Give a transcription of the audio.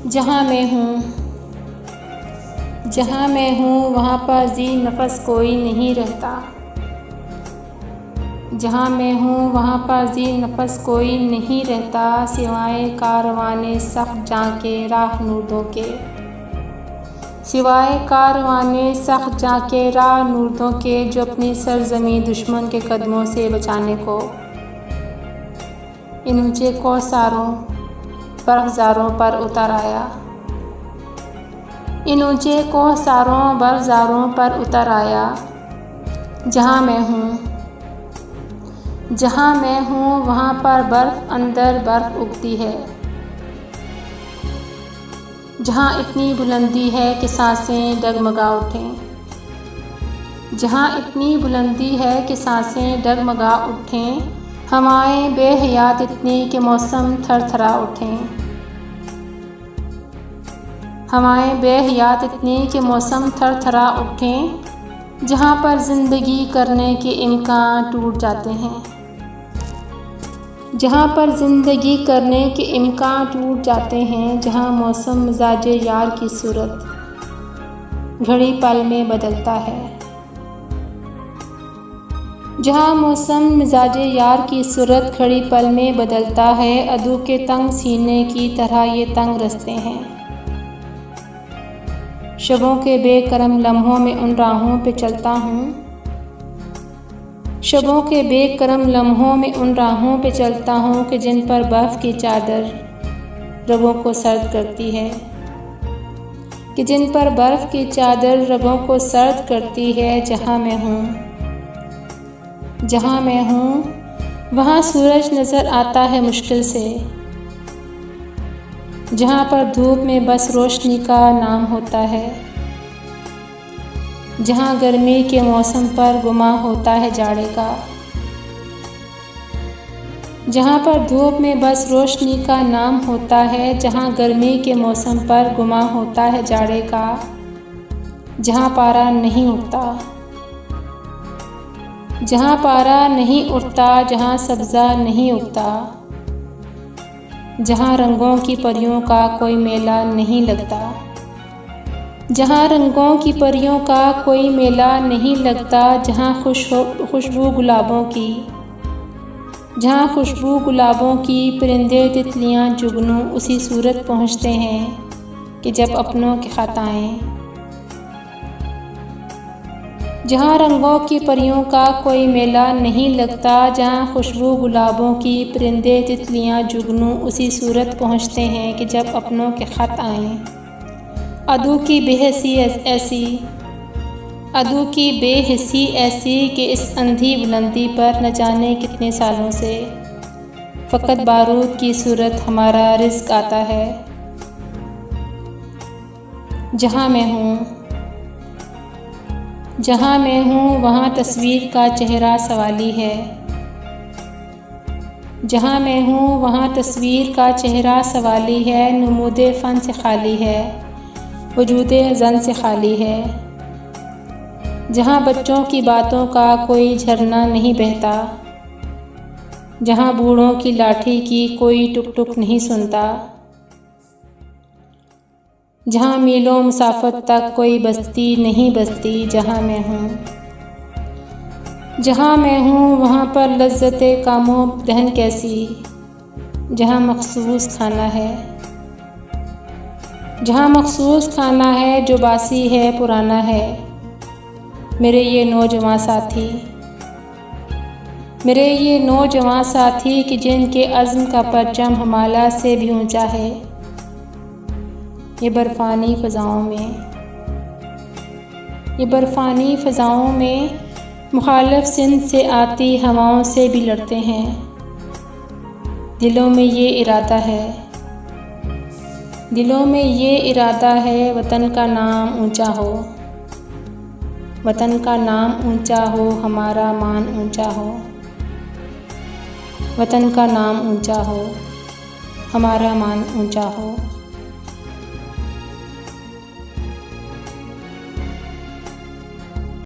जहाँ मैं हूँ वहाँ पर जी नफस कोई नहीं रहता। जहाँ मैं हूँ वहाँ पर जी नफस कोई नहीं रहता, सिवाय कारवाने सख्त जाके राह नूरदों के। सिवाय कारवाने सख्त जाके राह नूरदों के, जो अपनी सरजमी दुश्मन के कदमों से बचाने को इन ऊँचे कौसारों बर्फ़ज़ारों पर उतर आया। इन ऊँचे कोहसारों बर्फ़ज़ारों पर उतर आया। जहाँ मैं हूँ वहाँ पर बर्फ़ अंदर बर्फ़ उगती है। जहाँ इतनी बुलंदी है कि सांसें डगमगा उठें। जहाँ इतनी बुलंदी है कि सांसें डगमगा उठें, हवाएं बेहयात इतनी कि मौसम थरथरा उठें। हवाएं बेहयात इतनी कि मौसम थरथरा उठें, जहाँ पर ज़िंदगी करने के इम्कान टूट जाते हैं। जहाँ पर ज़िंदगी करने के इम्कान टूट जाते हैं, जहाँ मौसम मिजाज यार की सूरत घड़ी पल में बदलता है। जहाँ मौसम मिजाज यार की सूरत घड़ी पल में बदलता है, अदू के तंग सीने की तरह ये तंग रस्ते हैं। शबों के बेकरम लम्हों में उन राहों पे चलता हूँ। शबों के बेकरम लम्हों में उन राहों पे चलता हूँ कि जिन पर बर्फ़ की चादर रगों को सर्द करती है। कि जिन पर बर्फ़ की चादर रगों को सर्द करती है। जहाँ मैं हूँ वहाँ सूरज नज़र आता है मुश्किल से। जहाँ पर धूप में बस रोशनी का नाम होता है। जहाँ गर्मी के मौसम पर गुमा होता है जाड़े का। जहाँ पर धूप में बस रोशनी का नाम होता है। जहाँ गर्मी के मौसम पर गुमा होता है जाड़े का। जहाँ पारा नहीं उठता, जहाँ पारा नहीं उठता, जहाँ सब्ज़ा नहीं उगता, जहाँ रंगों की परियों का कोई मेला नहीं लगता। जहाँ रंगों की परियों का कोई मेला नहीं लगता, जहाँ खुशबू गुलाबों की परिंदे तितलियाँ जुगनू उसी सूरत पहुँचते हैं कि जब अपनों के खत आएँ। जहाँ रंगों की परियों का कोई मेला नहीं लगता, जहाँ खुशबू गुलाबों की परिंदे तितलियाँ जुगनू उसी सूरत पहुँचते हैं कि जब अपनों के खत आएँ। अदू की बेहिसी ऐसी कि इस अंधी बुलंदी पर न जाने कितने सालों से फ़कत बारूद की सूरत हमारा रिज़्क़ आता है। जहाँ मैं हूँ वहाँ तस्वीर का चेहरा सवाली है। जहाँ मैं हूँ वहाँ तस्वीर का चेहरा सवाली है। नमूदे फ़न से खाली है, वजूदे ज़न से खाली है। जहाँ बच्चों की बातों का कोई झरना नहीं बहता, जहाँ बूढ़ों की लाठी की कोई टुक टुक नहीं सुनता, जहाँ मीलों मुसाफत तक कोई बस्ती नहीं बसती। जहाँ मैं हूँ वहाँ पर लज़्ज़ते कामो दहन कैसी, जहाँ मखसूस खाना है जो बासी है पुराना है। मेरे ये नौजवान साथी कि जिनके अज़्म का परचम हिमालय से भी ऊंचा है। ये बर्फ़ानी फ़ज़ाओं में मुखालिफ सिंध से आती हवाओं से भी लड़ते हैं। दिलों में ये इरादा है वतन का नाम ऊंचा हो, हमारा मान ऊंचा हो। वतन का नाम ऊंचा हो, हमारा मान ऊंचा हो।